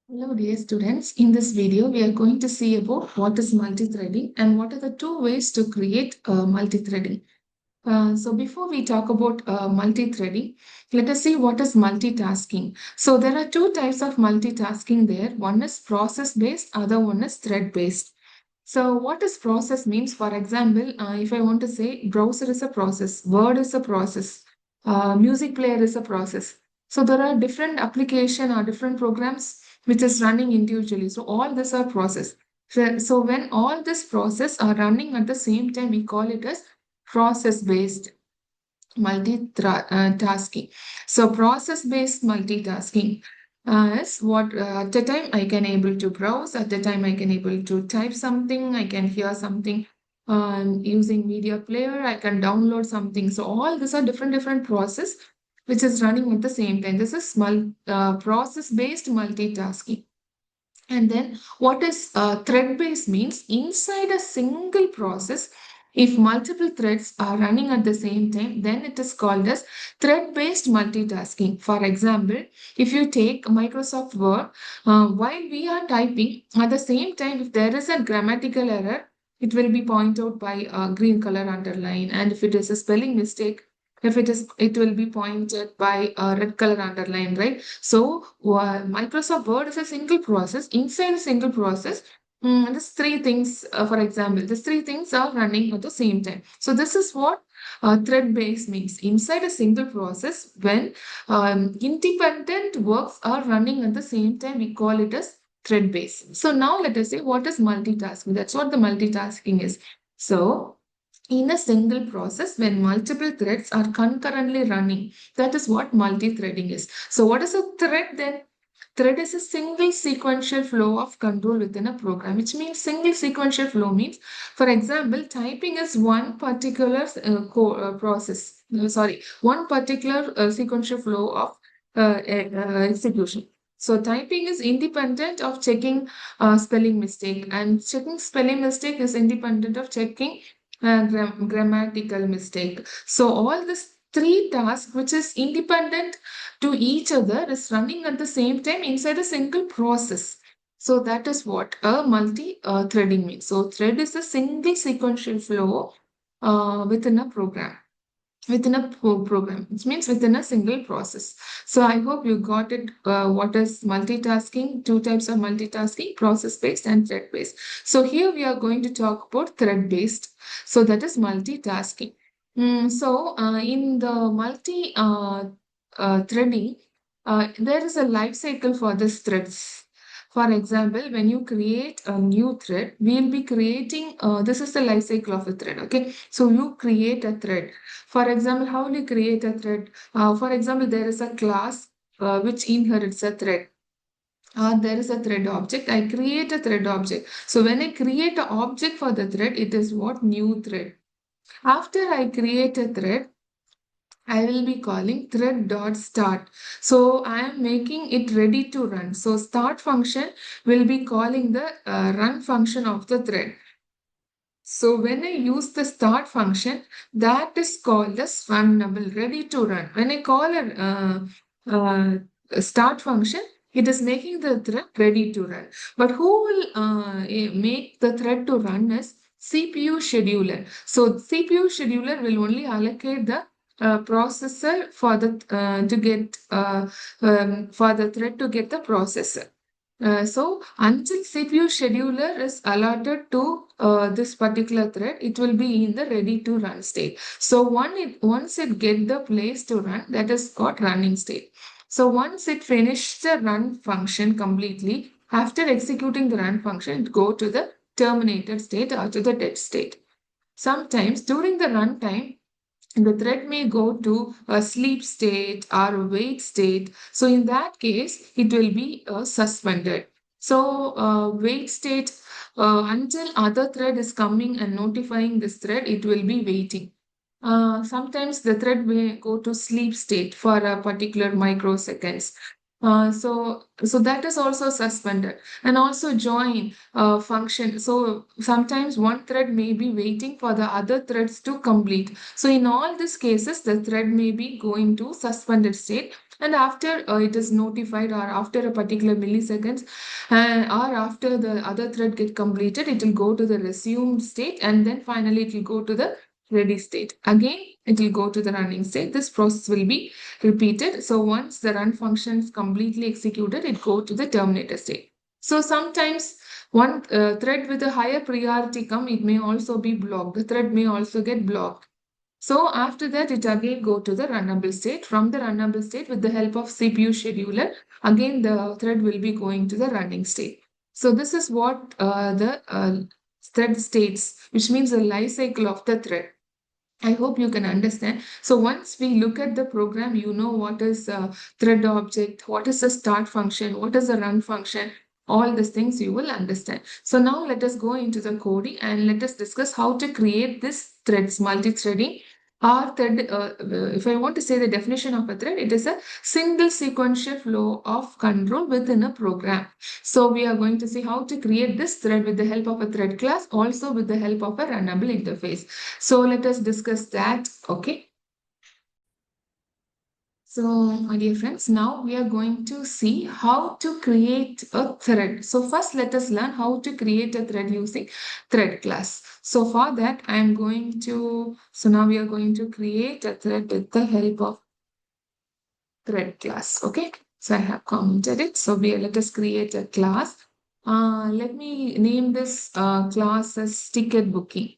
Hello dear students, in this video we are going to see about what is multithreading and what are the two ways to create multithreading. So before we talk about multithreading, let us see what is multitasking. So there are two types of multitasking there. One is process based, other one is thread based. So what is process means? For example, if I want to say browser is a process, Word is a process, music player is a process. So there are different application or different programs which is running individually. So all these are process. So when all this process are running at the same time, we call it as process based multitasking. So process based multitasking is what at a time I can able to browse, at a time I can able to type something, I can hear something using media player, I can download something. So all these are different process which is running at the same time. This is process based multitasking. And then what is thread based means inside a single process, if multiple threads are running at the same time, then it is called as thread based multitasking. For example, if you take Microsoft Word, while we are typing, at the same time, if there is a grammatical error, it will be pointed out by a green color underline. And if it is a spelling mistake, if it is, it will be pointed by a red color underline, right? So Microsoft Word is a single process. Inside a single process, these three things, for example, these three things are running at the same time. So this is what thread based means. Inside a single process, when independent works are running at the same time, we call it as thread based. So now let us say what is multitasking. That's what the multitasking is. So in a single process, when multiple threads are concurrently running, that is what multi-threading is. So what is a thread then? Thread is a single sequential flow of control within a program, which means single sequential flow means, for example, typing is one particular process, one particular sequential flow of execution. So typing is independent of checking spelling mistake, and checking spelling mistake is independent of checking grammatical mistake. So all these three tasks, which is independent to each other, is running at the same time inside a single process. So that is what a multi-threading means. So thread is a single sequential flow within a program. Within a program, which means within a single process. So I hope you got it. What is multitasking? Two types of multitasking: process-based and thread-based. So here we are going to talk about thread-based. So that is multitasking. In the threading, there is a life cycle for this threads. For example, when you create a new thread, we'll be creating, this is the life cycle of a thread, okay? So you create a thread. For example, how will you create a thread? For example, there is a class which inherits a thread. There is a thread object. I create a thread object. So when I create an object for the thread, it is what? New thread. After I create a thread, I will be calling thread.start. So I am making it ready to run. So start function will be calling the run function of the thread. So when I use the start function, that is called as runnable, ready to run. When I call a start function, it is making the thread ready to run. But who will make the thread to run is CPU scheduler. So CPU scheduler will only allocate the processor for the to get for the thread to get the processor. So until CPU scheduler is allotted to this particular thread, it will be in the ready to run state. So once it get the place to run, that is called running state. So once it finish the run function completely, after executing the run function, it go to the terminated state or to the dead state. Sometimes during the runtime, the thread may go to a sleep state or a wait state. So in that case, it will be suspended. So wait state until other thread is coming and notifying this thread, it will be waiting. Sometimes the thread may go to sleep state for a particular microseconds. So that is also suspended. And also join function. So sometimes one thread may be waiting for the other threads to complete. So in all these cases, the thread may be going to suspended state. And after it is notified, or after a particular milliseconds, or after the other thread get completed, it will go to the resume state, and then finally it will go to the ready state. Again, it will go to the running state. This process will be repeated. So once the run function is completely executed, it go to the terminator state. So sometimes one thread with a higher priority come, it may also be blocked. The thread may also get blocked. So after that, it again go to the runnable state. From the runnable state, with the help of CPU scheduler, again the thread will be going to the running state. So this is what the thread states, which means the life cycle of the thread. I hope you can understand. So once we look at the program, you know what is a thread object, what is the start function, what is the run function, all these things you will understand. So now let us go into the coding and let us discuss how to create this threads, multi-threading. Our thread, if I want to say the definition of a thread, it is a single sequential flow of control within a program. So we are going to see how to create this thread with the help of a thread class, also with the help of a runnable interface. So let us discuss that. Okay. So, my dear friends, now we are going to see how to create a thread. So first, let us learn how to create a thread using thread class. So for that, so now we are going to create a thread with the help of thread class. Okay. So I have commented it. So let us create a class. Let me name this class as ticket booking.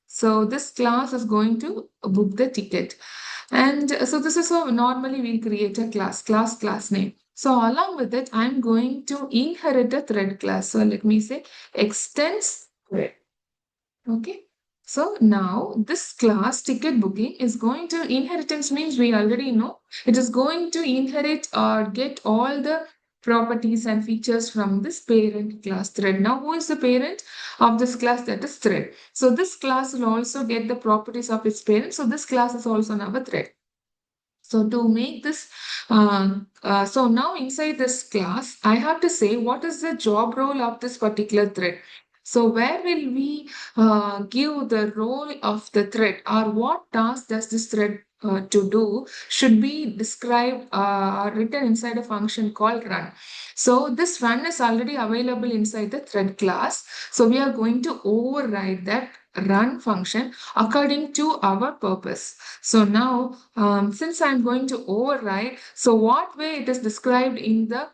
So this class is going to book the ticket. And so this is how normally we create a class name. So along with it, I'm going to inherit a thread class. So let me say extends thread. Okay. So now this class ticket booking is going to inheritance means we already know it is going to inherit or get all the properties and features from this parent class thread. Now who is the parent of this class? That is thread. So this class will also get the properties of its parent. So this class is also now a thread. So to make this, so now inside this class, I have to say what is the job role of this particular thread. So where will we give the role of the thread, or what task does this thread to do should be described or written inside a function called run. So this run is already available inside the thread class. So we are going to override that run function according to our purpose. So now, since I'm going to override, so what way it is described in the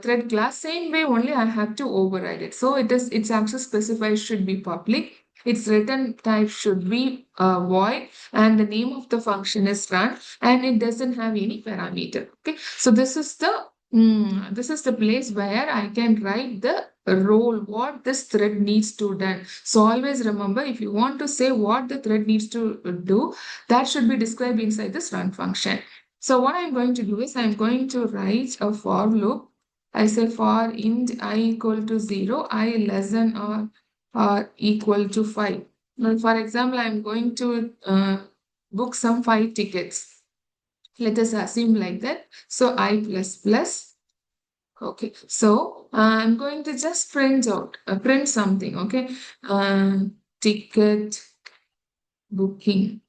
thread class, same way only I have to override it. So its access specifier should be public. Its return type should be void, and the name of the function is run, and it doesn't have any parameter. Okay, so this is the place where I can write the role, what this thread needs to do. So always remember, if you want to say what the thread needs to do, that should be described inside this run function. So what I'm going to do is I'm going to write a for loop. I say for int I equal to 0, I less than or equal to 5. Now, for example, I'm going to book some 5 tickets. Let us assume like that. So I plus plus. Okay, so I'm going to just print something. Okay, ticket booking.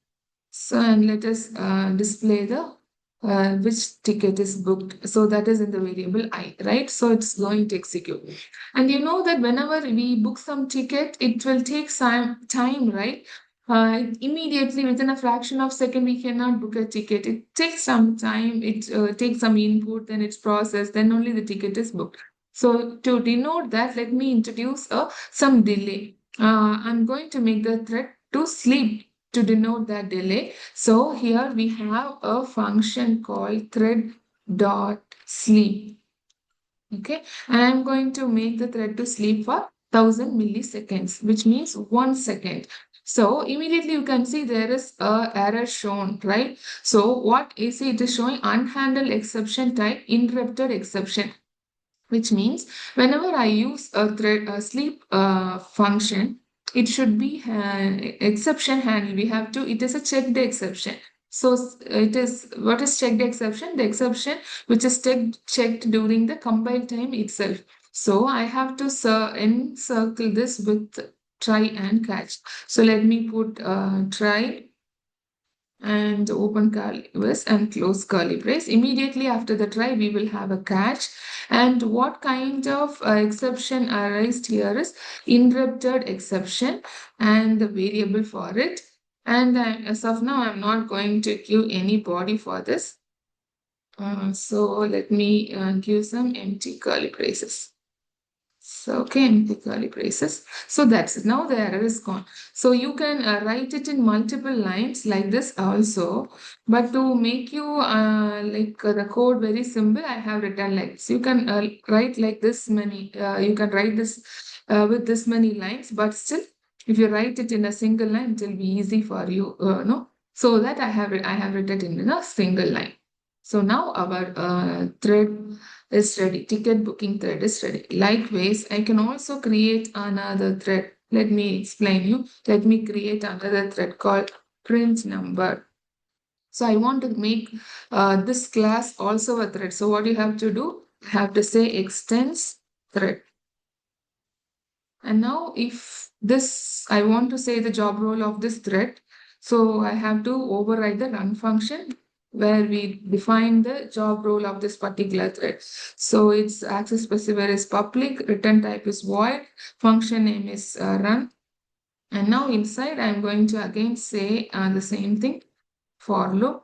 So, and let us display the which ticket is booked. So that is in the variable I, right? So it's going to execute. And you know that whenever we book some ticket, it will take some time, right? Immediately within a fraction of second, we cannot book a ticket. It takes some time. It takes some input, then it's processed, then only the ticket is booked. So to denote that, let me introduce some delay. I'm going to make the thread to sleep to denote that delay. So here we have a function called thread dot sleep. Okay, and I'm going to make the thread to sleep for 1000 milliseconds, which means 1 second. So immediately you can see there is a error shown, right? So what is it? It is showing unhandled exception type interrupted exception, which means whenever I use a sleep function, it should be exception handle. We have to, it is a checked exception. So it is what is checked exception? The exception which is checked during the compile time itself. So I have to encircle this with try and catch. So let me put try and open curly brace and close curly brace. Immediately after the try, we will have a catch. And what kind of exception arised here is interrupted exception and the variable for it. And as of now, I'm not going to give any body for this. So let me give some empty curly braces. So, okay, empty curly braces. So that's it. Now the error is gone. So you can write it in multiple lines like this also. But to make you the code very simple, I have written like this. You can write like this many. You can write this with this many lines. But still, if you write it in a single line, it will be easy for you. No. So that I have written it in a single line. So now our thread is ready. Ticket booking thread is ready. Likewise, I can also create another thread. Let me explain you. Let me create another thread called print number. So I want to make this class also a thread. So what you have to do? You have to say extends thread. And now if this, I want to say the job role of this thread. So I have to override the run function where we define the job role of this particular thread. So its access specifier is public, return type is void, function name is run. And now inside I'm going to again say the same thing for loop.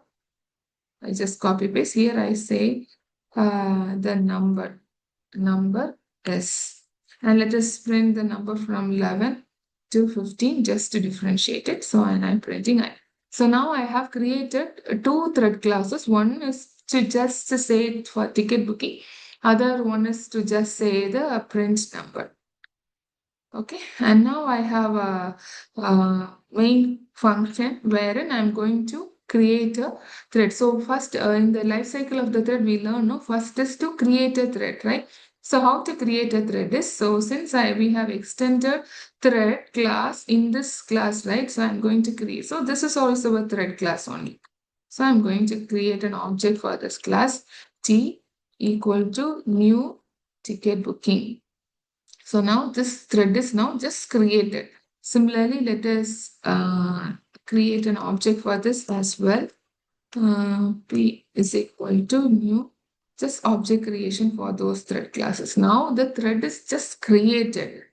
I just copy paste here. I say the number S. And let us print the number from 11 to 15 just to differentiate it. So, and I'm printing I. So now I have created two thread classes. One is to just to say it for ticket booking. Other one is to just say the print number. Okay, and now I have a main function wherein I'm going to create a thread. So first in the life cycle of the thread, we learn, no, first is to create a thread, right? So how to create a thread is, so since we have extended thread class in this class, right? So I'm going to create, so this is also a thread class only. So I'm going to create an object for this class, T equal to new ticket booking. So now this thread is now just created. Similarly, let us create an object for this as well. P is equal to new, just object creation for those thread classes. Now the thread is just created.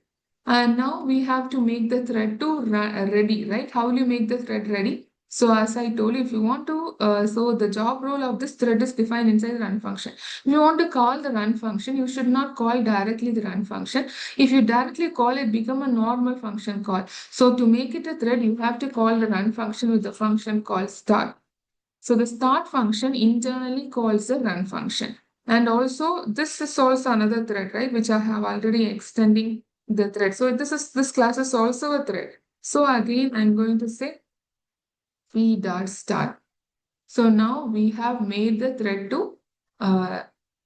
And now we have to make the thread to ready, right? How will you make the thread ready? So as I told you, if you want to, so the job role of this thread is defined inside the run function. If you want to call the run function, you should not call directly the run function. If you directly call it, become a normal function call. So to make it a thread, you have to call the run function with the function called start. So the start function internally calls the run function. And also this is also another thread, right? Which I have already extending the thread. So this class is also a thread. So again, I'm going to say p dot start. So now we have made the thread to uh,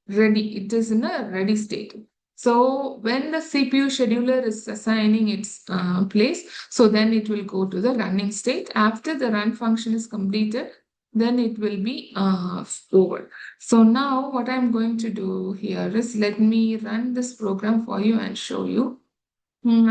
ready. It is in a ready state. So when the CPU scheduler is assigning its place, so then it will go to the running state. After the run function is completed, then it will be over. So now what I'm going to do here is let me run this program for you and show you.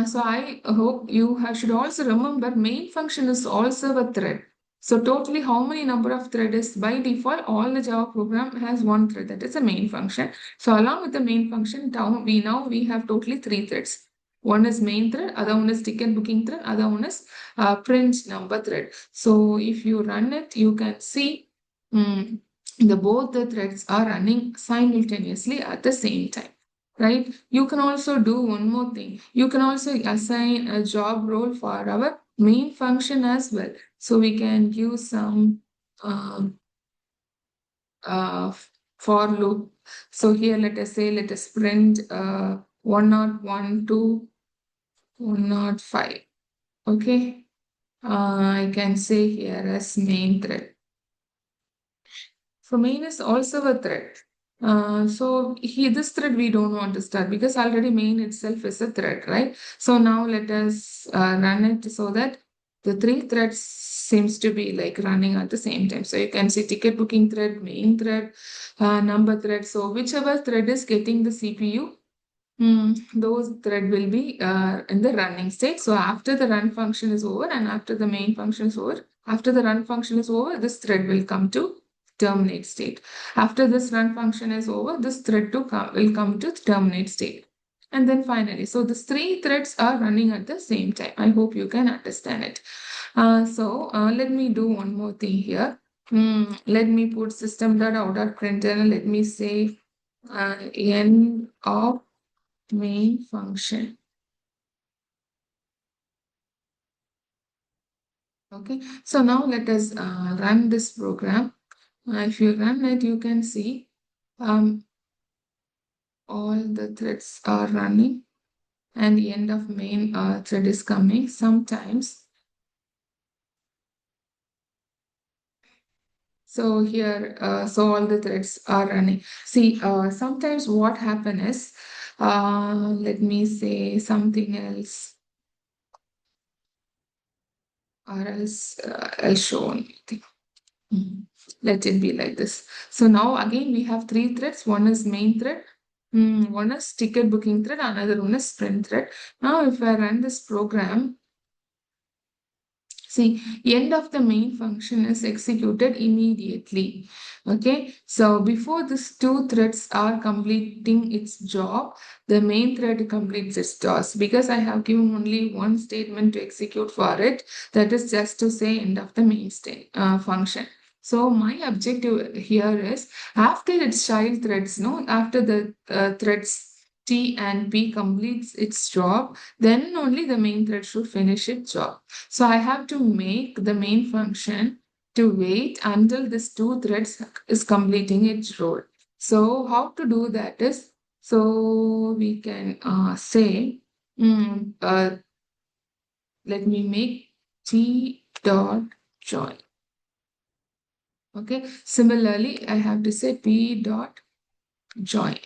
So I hope you should also remember main function is also a thread. So totally how many number of thread is by default all the Java program has one thread, that is a main function. So along with the main function we have totally three threads. One is main thread, other one is ticket booking thread, other one is print number thread. So if you run it, you can see both the threads are running simultaneously at the same time, right? You can also do one more thing. You can also assign a job role for our main function as well. So we can use some um, uh, for loop. So here, let us say, let us print 101 to 105. Okay. I can say here as main thread. So main is also a thread. So this thread we don't want to start because already main itself is a thread, right? So now let us run it so that the three threads seems to be like running at the same time. So you can see ticket booking thread, main thread, number thread. So whichever thread is getting the CPU, those thread will be in the running state. So after the run function is over and after the main function is over, after the run function is over, this thread will come to terminate state. After this run function is over, this thread will come to terminate state. And then finally, so these three threads are running at the same time. I hope you can understand it. Let me do one more thing here. Let me put system.out.println. Let me say end of main function. Okay, so now let us run this program. If you run it, you can see all the threads are running and the end of main thread is coming. Sometimes, so here, so all the threads are running. See, sometimes what happen is, let me say something else, or else I'll show anything. Let it be like this. So now again we have three threads. One is main thread, one is ticket booking thread, another one is sprint thread. Now if I run this program, see, end of the main function is executed immediately. Okay, so before these two threads are completing its job, the main thread completes its task. Because I have given only one statement to execute for it, that is just to say end of the main state function. So my objective here is after its child threads, no, after the threads T and P completes its job, then only the main thread should finish its job. So I have to make the main function to wait until this two threads is completing its role. So how to do that is, so we can say, let me make T dot join. Okay. Similarly, I have to say P dot join.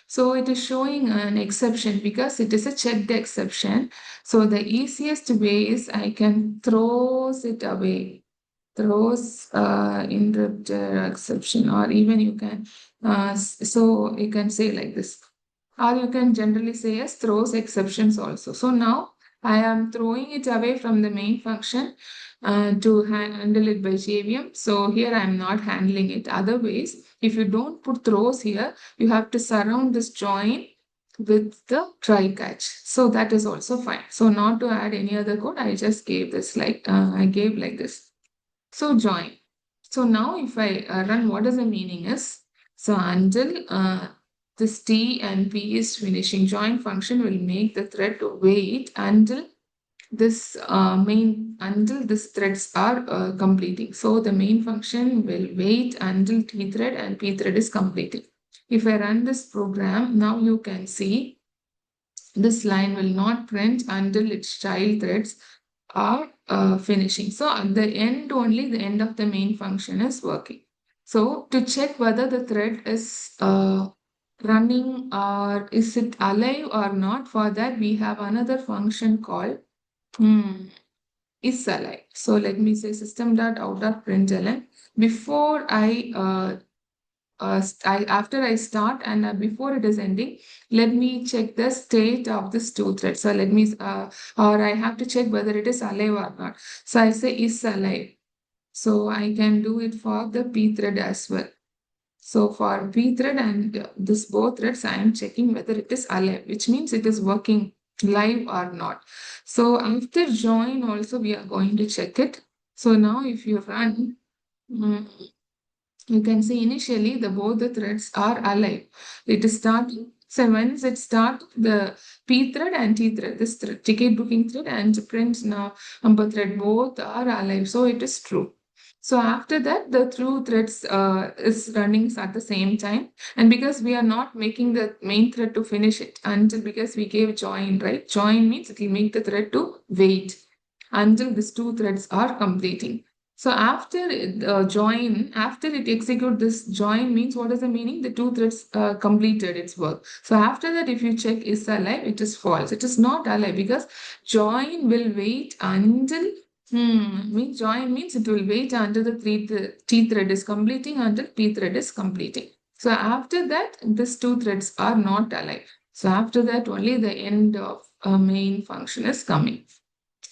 So it is showing an exception because it is a checked exception. So the easiest way is I can throws it away, throws interrupt exception, or even you can, so you can say like this, or you can generally say as throws exceptions also. So now I am throwing it away from the main function to handle it by JVM. So here I am not handling it. Otherwise, if you don't put throws here, you have to surround this join with the try catch. So that is also fine. So not to add any other code, I just gave this like, I gave like this. So join. So now if I run, what is the meaning is, so until this T and P is finishing, join function will make the thread to wait until this until these threads are completing. So the main function will wait until T thread and P thread is completing. If I run this program, now you can see this line will not print until its child threads are finishing. So at the end only, the end of the main function is working. So to check whether the thread is running or is it alive or not, for that we have another function called is alive. So let me say system.out.println. Before after I start and before it is ending, let me check the state of this two thread. So let me, or I have to check whether it is alive or not. So I say is alive. So I can do it for the P thread as well. So for P thread and this both threads, I am checking whether it is alive, which means it is working live or not. So after join also, we are going to check it. So now if you run, mm, you can see initially the both the threads are alive. It is starting. So once it starts, the P thread and T thread, this thread, ticket booking thread and print now number thread both are alive. So it is true. So after that, the through threads is running at the same time. And because we are not making the main thread to finish it until because we gave join, right? Join means it will make the thread to wait until these two threads are completing. So after join, after it execute this join means what is the meaning? The two threads completed its work. So after that, if you check is alive, it is false. It is not alive because join will wait until means join means it will wait until the T thread is completing until P thread is completing. So after that, these two threads are not alive. So after that, only the end of main function is coming.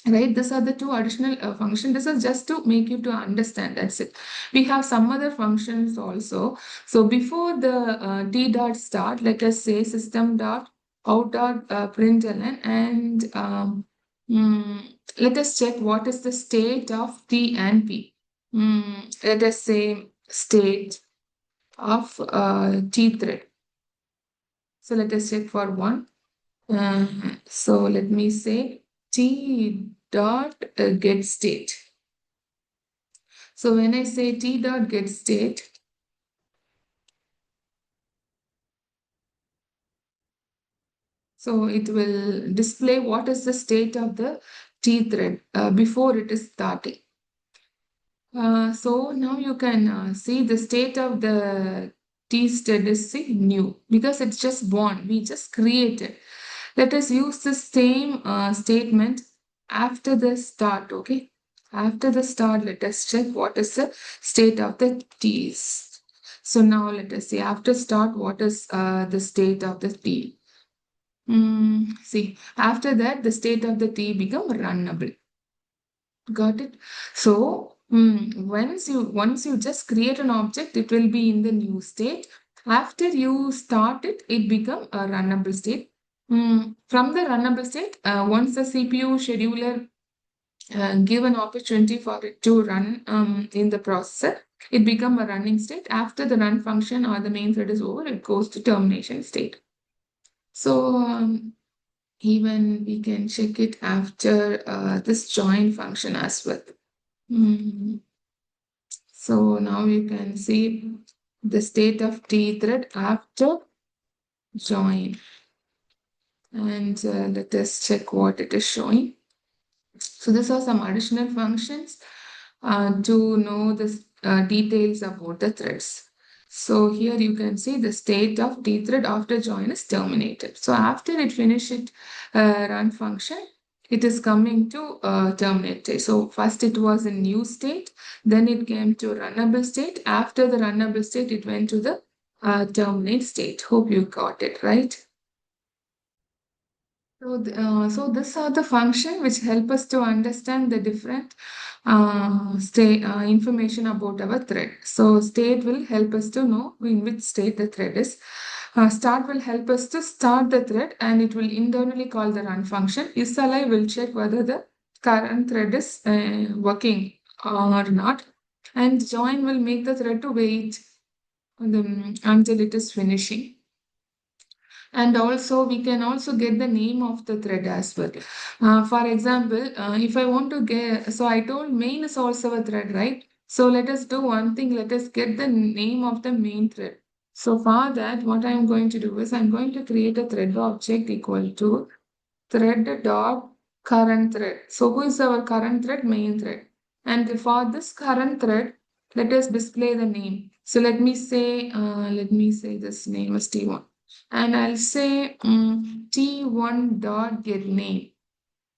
Right, these are the two additional functions. This is just to make you to understand, that's it. We have some other functions also. So before the t dot start, let us say system dot out dot println, and let us check what is the state of t and p. Let us say state of t thread. So let us check for one. So let me say t dot get state. So when I say t dot get state, so it will display what is the state of the t thread before it is starting. So now you can see the state of the t thread is say, new because it's just born. We just created. Let us use the same statement after the start, okay? After the start, let us check what is the state of the T's. So now let us see after start, what is the state of the T? See, after that, the state of the T become runnable. Got it? So once you just create an object, it will be in the new state. After you start it, it become a runnable state. From the runnable state, once the CPU scheduler give an opportunity for it to run in the processor, it become a running state. After the run function or the main thread is over, it goes to termination state. So even we can check it after this join function as well. Mm. So now you can see the state of T thread after join. And let us check what it is showing. So these are some additional functions to know the details about the threads. So here you can see the state of T thread after join is terminated. So after it finishes run function, it is coming to terminate. So first it was in new state, then it came to runnable state. After the runnable state, it went to the terminate state. Hope you got it right. So these are the function which help us to understand the different state information about our thread. So state will help us to know in which state the thread is. Start will help us to start the thread, and it will internally call the run function. Isalive will check whether the current thread is working or not, and join will make the thread to wait until it is finishing. And also we can also get the name of the thread as well. For example, if I want to get, so I told main is also a thread, right? So let us do one thing. Let us get the name of the main thread. So for that, what I'm going to do is I'm going to create a thread object equal to thread dot current thread. So who is our current thread? Main thread. And for this current thread, let us display the name. So let me say this name is T1. And I'll say T1 dot get name.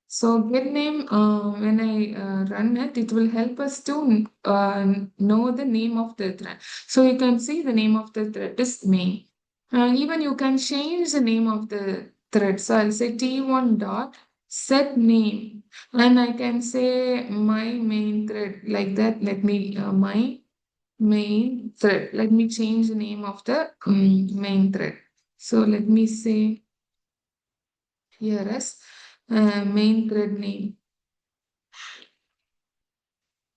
So get name, when I run it, it will help us to know the name of the thread. So you can see the name of the thread is main. Even you can change the name of the thread. So I'll say T1 dot set name, and I can say my main thread like that. Let me my main thread. Let me change the name of the main thread. So let me say here as main thread name.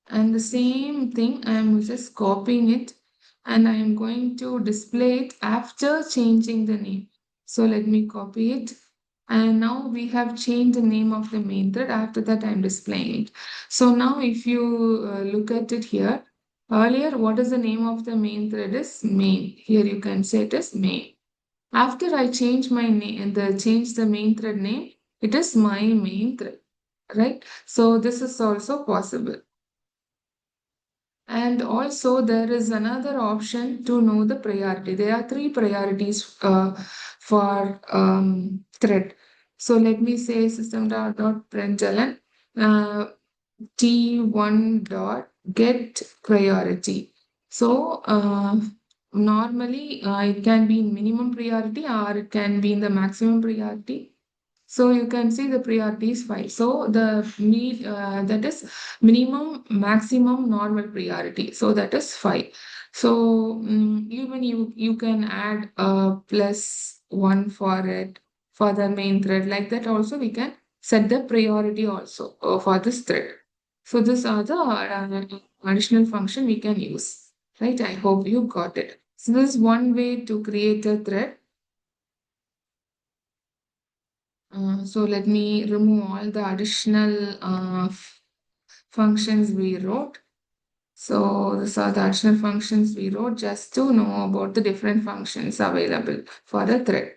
And the same thing, I am just copying it and I am going to display it after changing the name. So let me copy it. And now we have changed the name of the main thread. After that, I'm displaying it. So now if you look at it here, earlier, what is the name of the main thread is main. Here you can say it is main. After I change my name, change the main thread name, it is my main thread, right? So this is also possible. And also there is another option to know the priority. There are three priorities for thread. So let me say system.println T1 dot get priority. So normally it can be in minimum priority or it can be in the maximum priority. So you can see the priority is 5. So that is minimum, maximum, normal priority. So that is 5. So even you can add a plus 1 for it for the main thread. Like that also we can set the priority also for this thread. So these are the additional function we can use. Right? I hope you got it. So this is one way to create a thread. So let me remove all the additional functions we wrote. So these are the additional functions we wrote just to know about the different functions available for a thread.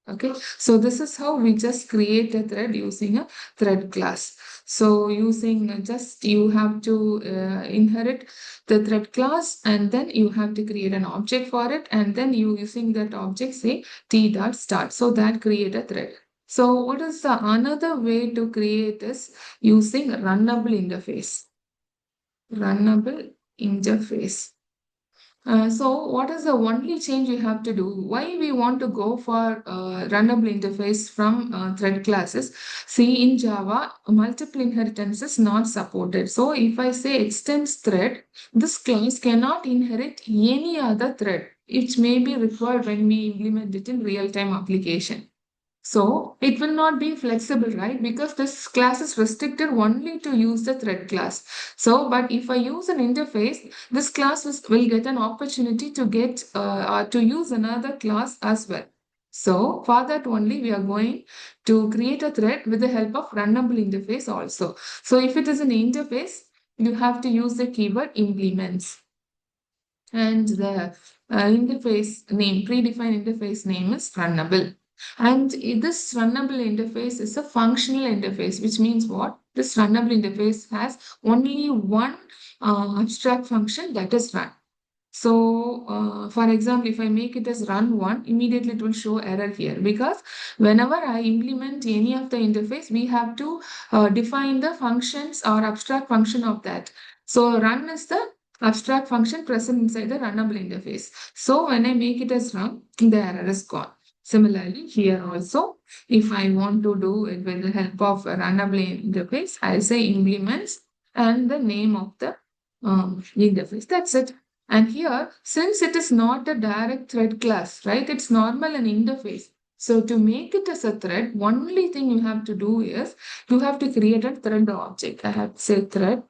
Okay, so this is how we just create a thread using a thread class. So using just you have to inherit the thread class, and then you have to create an object for it, and then you using that object say t dot start. So that create a thread. So what is the another way to create is using runnable interface. Runnable interface. So what is the only change we have to do? Why we want to go for runnable interface from thread classes? See, in Java, multiple inheritance is not supported. So if I say extends thread, this class cannot inherit any other thread. It may be required when we implement it in real-time application. So it will not be flexible, right? Because this class is restricted only to use the thread class. So, but if I use an interface, this class will get an opportunity to get or to use another class as well. So for that only we are going to create a thread with the help of runnable interface also. So if it is an interface, you have to use the keyword implements. And the interface name, predefined interface name is runnable. And this runnable interface is a functional interface, which means what? This runnable interface has only one abstract function, that is run. So, for example, if I make it as run one, immediately it will show error here because whenever I implement any of the interface, we have to define the functions or abstract function of that. So, run is the abstract function present inside the runnable interface. So, when I make it as run, the error is gone. Similarly, here also, if I want to do it with the help of a runnable interface, I'll say implements and the name of the interface. That's it. And here, since it is not a direct thread class, right? It's normal an interface. So to make it as a thread, only thing you have to do is you have to create a thread object. I have to say thread.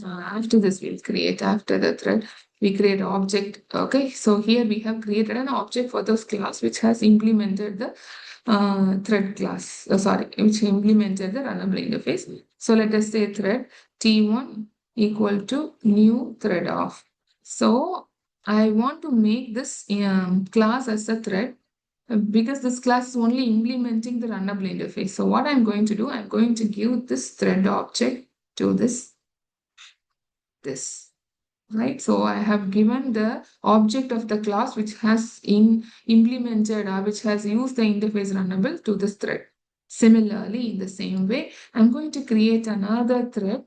After this, we'll create after the thread. We create object. Okay. So here we have created an object for this class which has implemented the thread class. Sorry, which implemented the runnable interface. So let us say thread T1 equal to new thread of. So I want to make this class as a thread because this class is only implementing the runnable interface. So what I'm going to do, I'm going to give this thread object to this, right? So I have given the object of the class which has implemented or which has used the interface runnable to this thread. Similarly, in the same way, I'm going to create another thread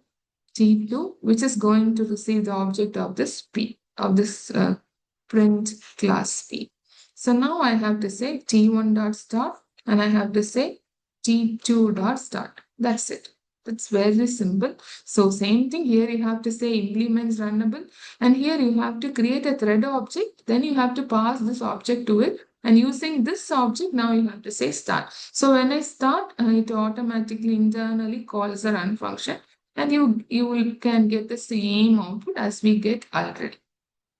T2, which is going to receive the object of this P, of this print class P. So now I have to say T1 dot start and I have to say T2 dot start. That's it. That's very simple. So same thing here you have to say implements runnable and here you have to create a thread object. Then you have to pass this object to it and using this object now you have to say start. So when I start it automatically internally calls the run function and you can get the same output as we get already.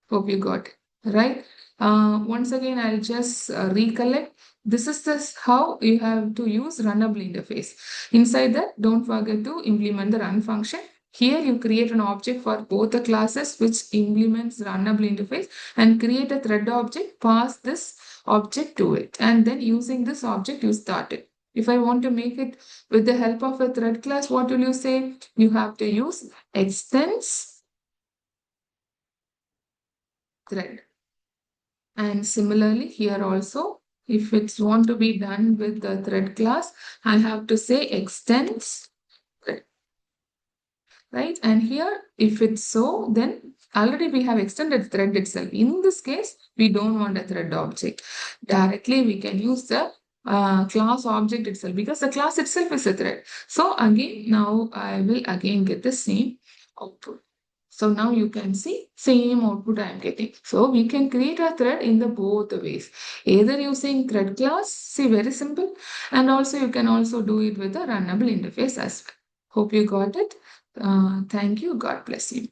Hope you got it, right? Once again, I'll just recollect. This is this how you have to use runnable interface. Inside that, don't forget to implement the run function. Here you create an object for both the classes which implements runnable interface and create a thread object, pass this object to it. And then using this object, you start it. If I want to make it with the help of a thread class, what will you say? You have to use extends thread. And similarly here also, if it's want to be done with the thread class, I have to say extends thread, right? And here, if it's so, then already we have extended thread itself. In this case, we don't want a thread object. Directly, we can use the class object itself because the class itself is a thread. So again, now I will again get the same output. So now you can see same output I am getting. So we can create a thread in the both ways. Either using thread class, see very simple, and also you can also do it with a runnable interface as well. Hope you got it. Thank you. God bless you.